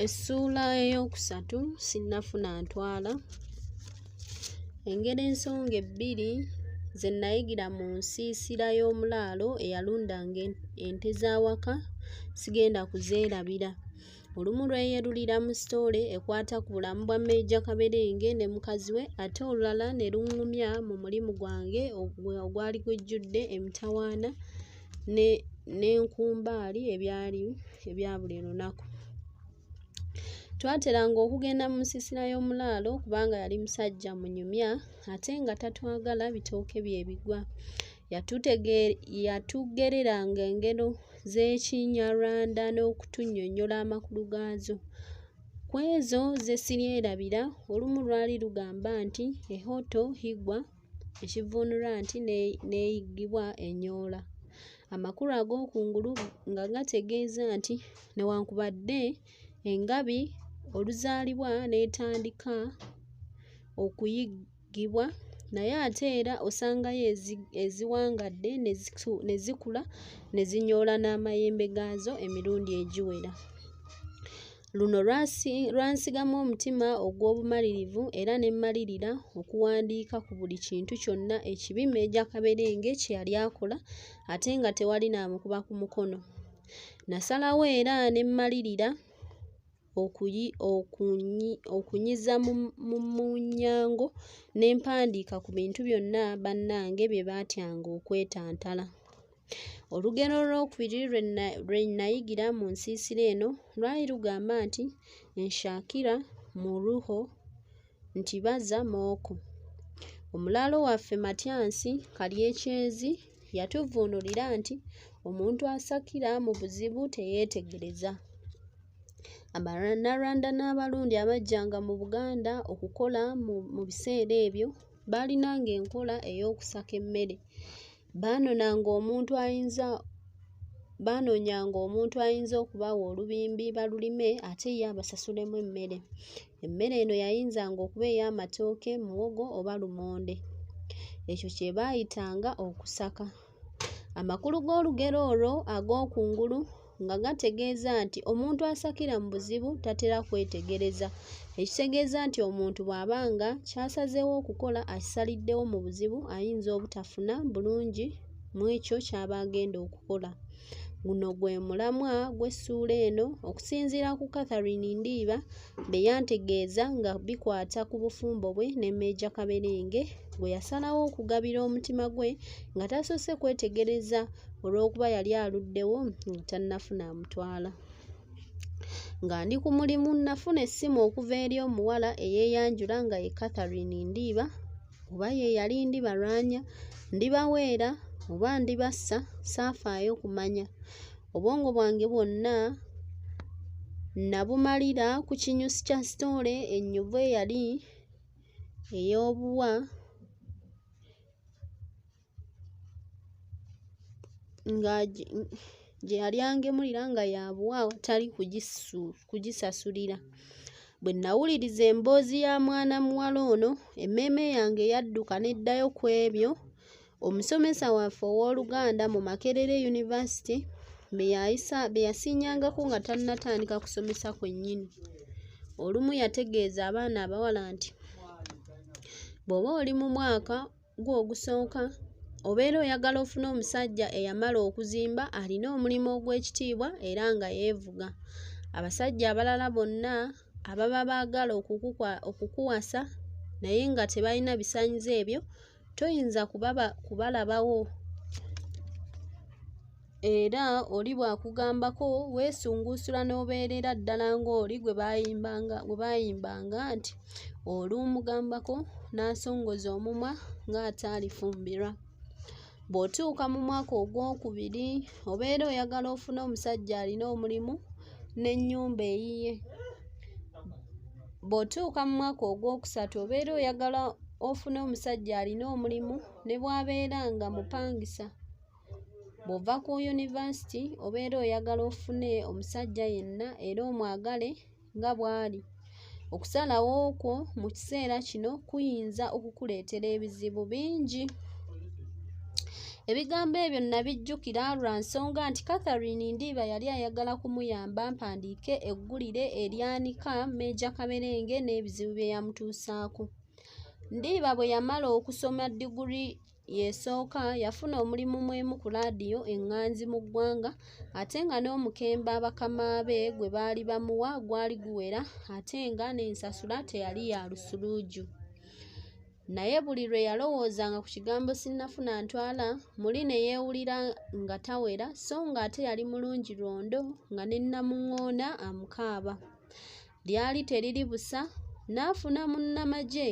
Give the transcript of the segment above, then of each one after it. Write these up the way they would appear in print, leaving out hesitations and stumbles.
Essuula ey'okusatu sinnafuna ntwala. Engeri ensonga ebbiri ze nayigira mu nsiisira y'omulaalo eyalundanga ente z'awaka sigenda kuzeerabira. Olumu lweyerulira mu sitoole ekwata ku bulamu bwa Meeja Kaberenge ne mukazi we, ate olulala ne luŋŋumya mu mulimu gwange ogwali gujjudde emitawaana n'enkumbaali ebya buli lunaku. Twateranga okugenda mu nsiisira y'omulaalo kubanga yali musajja munyumya ate nga tatwagala bitooke bye bigwa. Yatugereranga engero z'Ekinyarwanda n'okutunnyonnyola amakulu gaazo. Ku ezo ze siryerabira, olumu lwali lugamba nti ehoto higwa, ekivuunulwa nti neeyiggibwa enyoola. Amakulu ag'okungulu nga gategeeza nti newankubadde engabi oluzaalibwa n'etandika okuyiggibwa, naye ate era osangayo eziwangadde ne zikula ne zinyoola n'amayembe gaazo emirundi egiwera. Luno lwansigamu omutima ogw'obumalirivu era ne mmalirira okuwandiika ku buli kintu kyonna ekibi Meeja Kaberenge kye yali akola ate nga tewali n'amukuba ku mukono. Nasalawo era ne mmalirira okunyiza mu nnyango ne mpandiika ku bintu byonna bannange bye baatyanga okwetantala. Olugero olwokubiri lwe nayigira mu nsiisira eno lwali lugamba nti enshakira mu ruho nti baza mooko. Omulaalo waffe Matyansi Kalyekyezi yatuvuunulira nti omuntu asakira mu buzibu teyeetegereza. Abannarwanda n'abalundi abajjanga mu Buganda okukola mu biseera ebyo baalinanga enkola ey'okusaka emmere. Baanonyanga omuntu ayinza okubawa olubimbi balulime ate ye abasasulemu emmere. Emmere eno yayinzanga okuba ey'amatooke, muwogo oba lumonde. Ekyo kye baayitanga okusaka. Amakulu g'olugero olwo ag'okungulu nga gategeeza nti omuntu asakira mu buzibu tatera kwetegereza, ekitegeeza nti omuntu bw'abanga ky'asazeewo okukola akisaliddewo mu buzibu ayinza obutafuna bulungi mu ekyo ky'aba agenda okukola. Guno gwe mulamwa gw'essuula eno okusinziira ku Catherine Ndiiba be yantegeeza nga bikwata ku bufumbo bwe ne Meeja Kaberenge gwe yasalawo okugabira omutima gwe nga tasoose kwetegereza olw'okuba yali aluddewo nga tannafuna amutwala. Nga ndi ku mulimu nafuna essimu okuva eri omuwala eyeeyanjula nga ye Catherine Ndiiba, oba ye yali Ndibarwanya, Ndibaweera oba Ndibassa saafaayo kumanya. Obwongo bwange bwonna nabumalira ku kinyusi kya sitoole ennyuvu eyali ey'obuwa nga gye yali angemulira nga yabuwa awatali kugisasulira. Bwe nawuliriza emboozi ya mwana muwala ono, emmeeme yange yadduka n'eddayo ku ebyo omusomesa waffe ow'Oluganda mu Makerere University be yasiinyangako nga tannatandika kusomesa kwennyini. Olumu yategeeza abaana abawala nti bw'oba oli mu mwaka gwo ogusooka obeera oyagala ofune omusajja eyamala okuzimba alina omulimu ogw'ekitiibwa era nga yeevuga. Abasajja abalala bonna ababa baagala okukuwasa naye nga tebalina bisaanyizo ebyo toyinza kubalabawo, era oli bw'akugambako weesunguusula n'obeerera ddala ng'oli gwe baayimbanga nti olumugambako n'asongoza omumwa ng'ate alifumbirwa. Bw'otuuka mu mwaka ogwokubiri obeera oyagala ofune omusajja alina omulimu n'ennyumba eyiye. Bw'otuuka mu mwaka ogwokusatu obeera oyagala ofune omusajja alina omulimu ne bw'abeera nga mupangisa. Bw'ova ku yunivasite obeera oyagala ofune omusajja yenna era omwagale nga bw'ali. Okusalawo okwo mu kiseera kino kuyinza okukuleetera ebizibu bingi. Ebigambo ebyo nabijjukira lwa nsonga nti Catherine Ndiiba yali ayagala kumuyamba mpandiike eggulire eryanika Meeja Kaberenge n'ebizibu bye yamutuusaako. Ndiiba bwe yamala okusoma diguli yeesooka yafuna omulimu mwemu ku laadiyo eŋŋanzi mu ggwanga ate nga n'omukembe abakama be gwe baali bamuwa gwali guwera ate nga n'ensasula teyali ya lusuluuju. Naye buli lwe yalowoozanga ku kigambo sinnafuna ntwala muli ne yeewulira nga tawera so ng'ate yali mulungi lwondo nga ne Namuŋŋoona amukaaba. Lyali teriri busa n'afuna munnamagye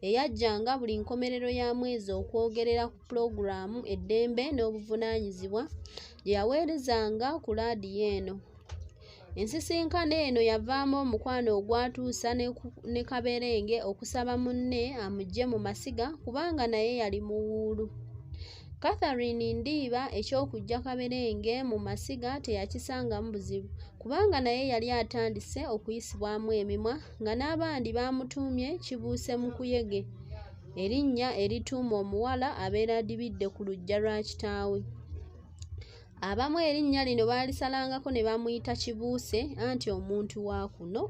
eyajjanga buli nkomerero ya mwezi okwogerera ku pulogulaamu eddembe n'obuvunaanyizibwa gye yaweerezanga ku laadiyo eno. Ensisinkano eno yavaamu omukwano ogwatuusa ne Kaberenge okusaba munne amuggye mu masiga kubanga naye yali muwuulu. Catherine Ndiiba eky'okujja Kaberenge mu masiga teyakisangamu buzibu kubanga naye yali atandise okuyisibwamu emimwa nga n'abandi bamutuumye Kibuuse mu kuyege, erinnya erituuma omuwala abeera adibidde ku luggya lwa kitaawe. Abamu erinnya lino baalisalangako ne bamuyita Kibuuse anti omuntu wa kuno.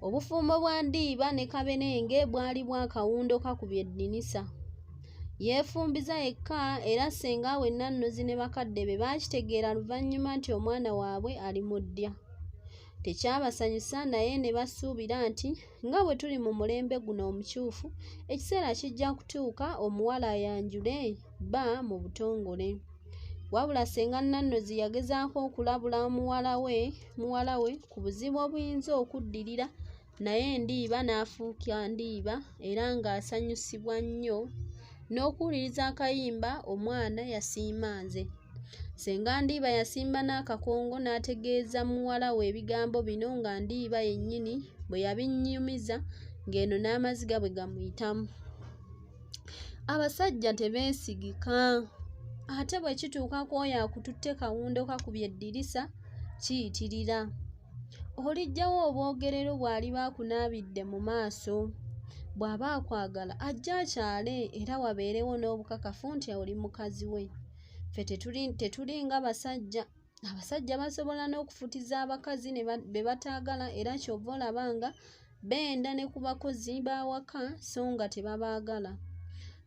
Obufumbo bwa Ndiiba ne Kaberenge bwali bwakawundo kakubye eddinisa. Yeefumbiza yekka era ssenga we Nannozi ne bakadde be baakitegeera luvannyuma nti omwana waabwe ali mu ddya. Tekyabasanyusa naye ne basuubira nti nga bwe tuli mu mulembe guno omukyufu ekiseera kijja kutuuka omuwala ayanjule bba mu butongole. Wabula ssenga Nannozi yagezaako okulabula muwala we ku buzibu obuyinza okuddirira naye Ndiiba n'afuuka Ndiiba era ng'asanyusibwa nnyo n'okuwuliriza akayimba omwana yasiima nze. Ssenga Ndiiba yasimba n'akakongo n'ategeeza muwala we ebigambo bino nga Ndiiba yennyini bwe yabinnyumiza ng'eno n'amaziga bwe gamuyitamu. Abasajja tebeesigika ate bwe kituuka ku oyo akututte kawundo kakubye eddirisa kiyitirira. Oliggyawo obwogerero bw'ali baakunaabidde mu maaso. Bw'aba akwagala ajja akyale era wabeerewo n'obukakafu nti oli mukazi we. Ffe tetuli nga basajja. Abasajja basobola n'okufutiza abakazi be bataagala era ky'ova olaba nga benda ne ku bakozi b'awaka so nga tebabaagala.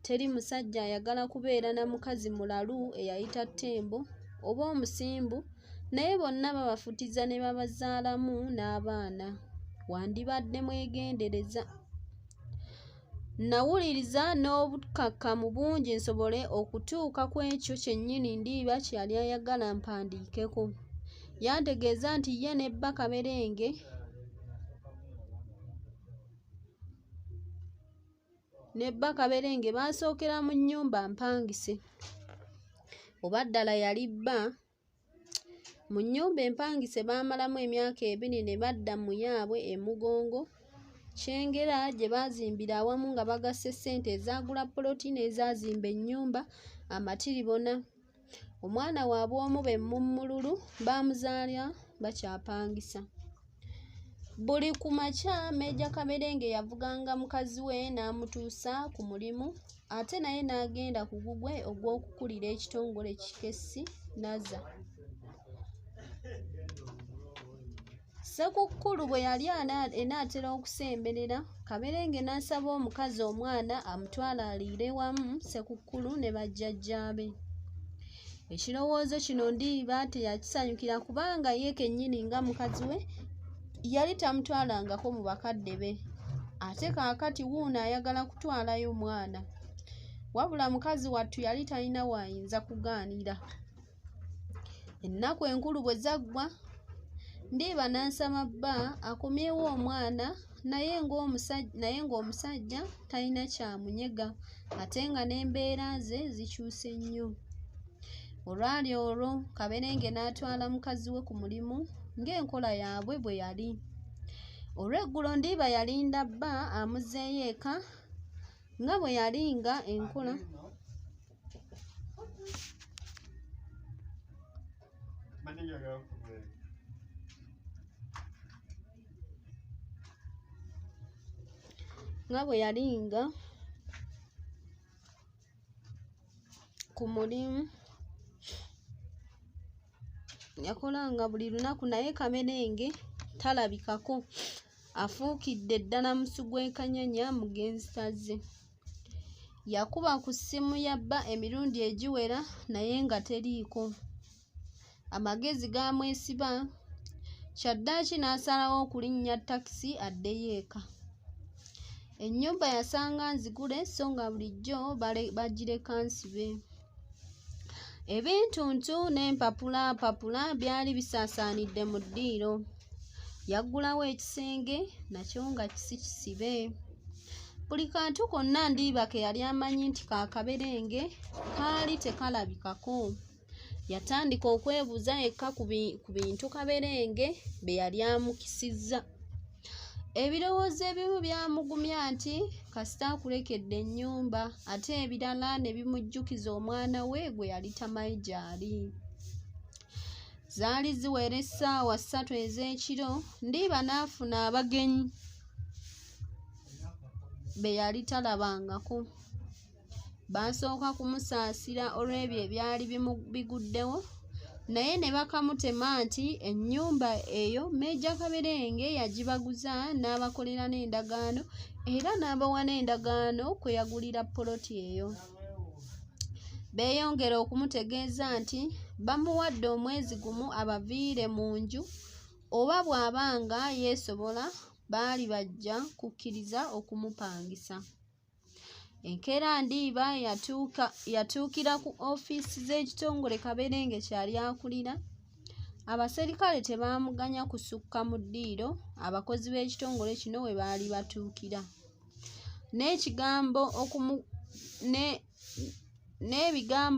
Teri musajja ayagala kubeera na mukazi mulalu eyayita ttembo oba omusimbu naye bonna babafutiza ne babazaalamu n'abaana. Wandibadde mwegendereza. Nawuliriza n'obukakkamu bungi nsobole okutuuka ku ekyo kyennyini Ndiiba kye yali ayagala mpandiikeko. Yantegeeza nti ye ne bba Kaberenge baasookera mu nnyumba mpangise. Oba ddala yali bba. Mu nnyumba empangise baamalamu emyaka 2 ne badda mu yaabwe e Mugongo Kyengera gye baazimbira awamu nga bagasse ssente ezaagula poloti n'ezaazimba ennyumba amatiribona. Omwana waabwe omu be Mummululu baamuzaala bakyapangisa. Buli ku makya Meeja Kaberenge yavuganga mukazi we n'amutuusa ku mulimu ate naye n'agenda ku gugwe ogw'okukulira ekitongole Kikessi Naza. Ssekukkulu bwe yali enaatera okusemberera Kaberenge n'asaba omukazi omwana amutwala aliire wamu Ssekukkulu ne bajjajjaabe. Ekirowoozo kino Ndiiba teyakisanyukira kubanga ye kennyini nga mukazi we yali tamutwalangako mu bakadde be ate kaakati wuuno ayagala kutwalayo mwana. Wabula mukazi wattu yali talina waayinza kugaanira. Ennaku enkulu bwe zaggwa Ndiiba n'asaba bba akomyewo omwana naye ng'omusajja talina kyamunyega ate nga n'embeera ze zikyuse nnyo. Olwali olwo Kaberenge n'atwala mukazi we ku mulimu ng'enkola yaabwe bwe yali. Olw'eggulo Ndiiba yalinda bba amuzzeeyo eka nga bwe yali nga enkola ku mulimu yakolanga buli lunaku, naye Kamerenge talabikako, afuukidde ddala musu gw'ekanyanya mugenzi tazze. Yakuba ku ssimu ya bba emirundi egiwera naye nga teriiko. Amagezi gaamwesiba, kyaddaaki n'asalawo okulinnya takisi addeyo eka. Ennyumba yasanga nzigule so nga bulijjo bagireka nsibe. Ebintuntu n'empapula byali bisaasaanidde mu ddiiro. Yaggulawo ekisenge nakyo nga kisi kisibe. Buli kantu konna Ndiiba ke yali amanyi nti ka Kaberenge kaali tekalabikako. Yatandika okwebuuza yekka ku bintu Kaberenge bye yali amukisizza. Ebirowoozo ebimu byamugumya nti kasita akulekedde ennyumba, ate ebirala ne bimujjukiza omwana we gwe yali tamanyi gy'ali. Zaali ziwera essaawa 3 ez'ekiro, Ndiiba n'afuna abagenyi be yali talabangako. Baasooka kumusaasira olw'ebyo ebyali biguddewo, naye ne bakamutema nti ennyumba eyo Meeja Kaberenge yagibaguza n'abakolera n'endagaano era n'abawa n'endagaano kwe yagulira poloti eyo. Beeyongera okumutegeeza nti bamuwadde omwezi gumu abaviire mu nju, oba bw'abanga yeesobola baali bajja kukkiriza okumupangisa. Enkeera Ndiiba yatuukira ku ofiisi z'ekitongole Kaberenge kyali akulira. Abaserikale tebaamuganya kusukka mu ddiiro abakozi b'ekitongole kino we baali batuukira. N'ebigambo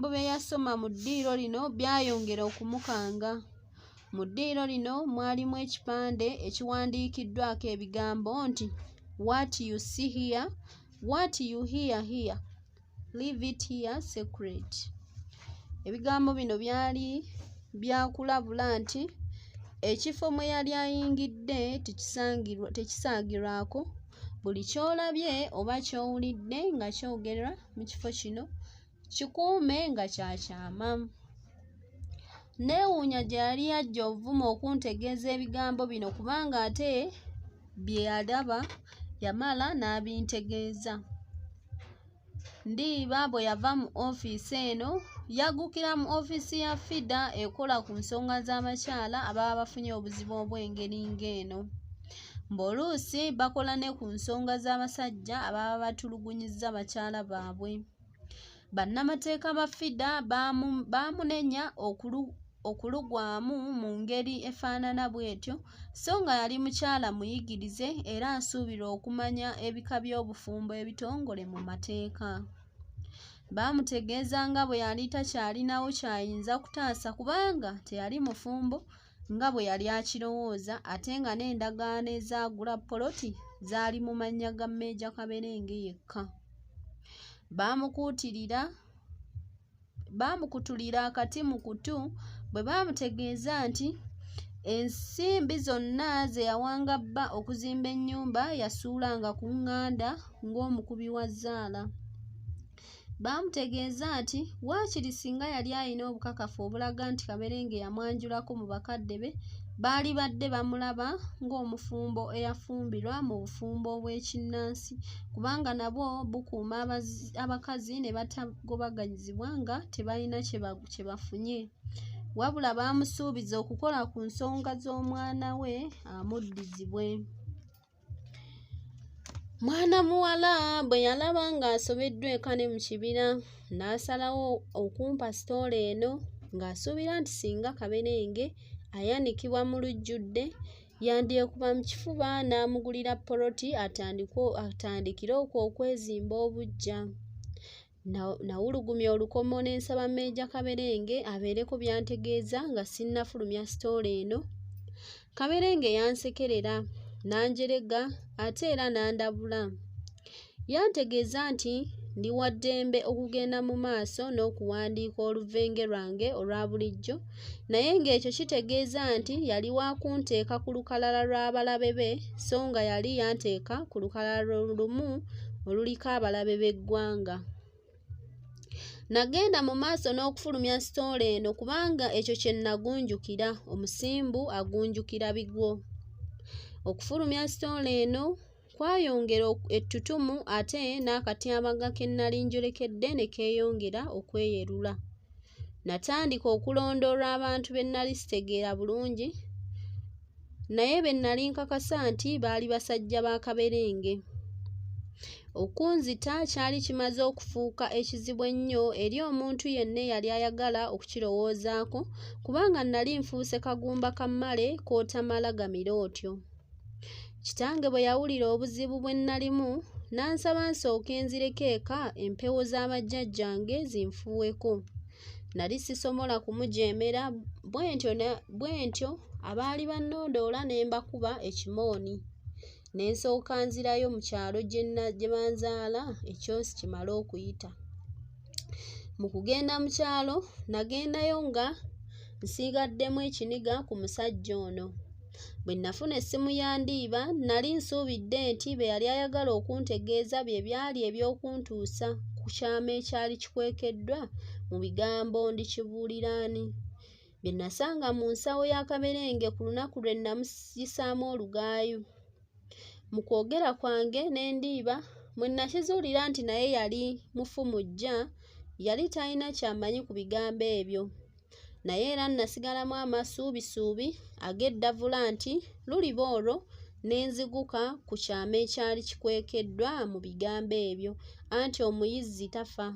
bye yasoma mu ddiiro lino byayongera okumukanga. Mu ddiiro lino mwalimu ekipande ekiwandiikiddwako ebigambo nti "What you see here, what you hear here, leave it here secret." Ebigambo bino byali byakulabula nti ekifo mwe yali ayingidde tekisaagirwako. Buli ky'olabye oba ky'owulidde nga kyogerwa mu kifo kino kikuume nga kyakyama. Neewuunya gye yali yajja ovuma okuntegeeza ebigambo bino kubanga ate bye yalaba yamala n'abintegeeza. Ndiiba bwe yava mu ofiisi eno yaggukira mu ofiisi ya FIDA ekola ku nsonga z'abakyala ababa bafunye obuzibu obw'engeri ng'eno. Mb'oluusi bakola ne ku nsonga z'abasajja ababa batulugunyizza bakyala baabwe. Bannamateeka ba FIDA baamunenya okulugwamu mu ngeri efaanana bw'etyo, so nga yali mukyala muyigirize era asuubira okumanya ebika by'obufumbo ebitongole mu mateeka. Baamutegeeza nga bwe yali takyalinawo kyayinza kutaasa kubanga teyali mufumbo nga bwe yali akirowooza, ate nga n'endagaano ezaagula poloti zaali mu mannya ga Meeja Kaberenge yekka. Baamukutulira akati mu kutu bwe baamutegeeza nti ensimbi zonna ze yawanga bba okuzimba ennyumba yasuulanga ku ŋŋanda ng'omukubi wa zzaala. Baamutegeeza nti waakiri singa yali alina obukakafu obulaga nti Kaberenge yamwanjulako mu bakadde be, baali badde bamulaba ng'omufumbo eyafumbirwa mu bufumbo obw'ekinnansi, kubanga nabwo bukuuma abakazi ne batagobaganyizibwa nga tebalina kye bafunye. Wabula baamusuubiza okukola ku nsonga z'omwana we amuddizibwe. Mwana muwala bwe yalaba ng'asobeddwa eka ne mu kibira n'asalawo okumpa sitoola eno ng'asuubira nti singa Kaberenge ayanikibwa mu lujjudde yandyekuba mu kifuba n'amugulira poloti atandikire okwo okwezimba obuggya. Nawulugumya olukomo ne nsaba Meeja Kaberenge abeereko byantegeeza nga sinnafulumya sitoola eno. Kaberenge yansekerera n'anjerega ate era n'andabula. Yantegeeza nti ndi wa ddembe okugenda mu maaso n'okuwandiika oluvenge lwange olwa bulijjo, naye ng'ekyo kitegeeza nti yali wa kunteeka ku lukalala lw'abalabe be so nga yali yanteeka ku lukalala lumu oluliko abalabe b'eggwanga. Nagenda mu maaso n'okufulumya sitoola eno kubanga ekyo kye nagunjukira, omusimbu agunjukira bigwo. Okufulumya sitoola eno kwayongera ettutumu ate n'akatyamaga ke nnali njolekedde ne keeyongera okweyerula. Natandika okulondoola abantu be nnali sitegeera bulungi, naye be nnali nkakasa nti baali basajja ba kaberenge. Okunzita kyali kimaze okufuuka ekizibu ennyo eri omuntu yenna eyali ayagala okukirowoozaako kubanga nnali nfuuse kagumba ka mmale k'otamala gamira otyo. Kitange bwe yawulira obuzibu bwe nnalimu n'ansaba nsooke nzireko eka empewo z'abajjajjange zinfuuweko. Nali sisomola kumujeemera bwe ntyo abaali bannondoola ne mbakuba ekimooni. Ne nsooka nzirayo mu kyalo gye banzaala ekyosi kimale okuyita. Mu kugenda mu kyalo nagendayo nga nsiigaddemu ekiniga ku musajja ono. Bwe nafuna essimu ya Ndiiba nali nsuubidde nti be yali ayagala okuntegeeza bye byali eby'okuntuusa ku kyama ekyali kikwekeddwa mu bigambo ndikibuulira ani. Bye nasanga mu nsawo ya Kaberenge ku lunaku lwe namusisaamu olugaayo. Mu kwogera kwange ne Ndiiba mwe nakizuulira nti naye yali mufumujja, yali talina ky'amanyi ku bigambo ebyo. Naye era nasigalamu amasuubisuubi ag'eddavula nti luliba olwo ne nziguka ku kyama ekyali kikwekeddwa mu bigambo ebyo, anti omuyizzi tafa.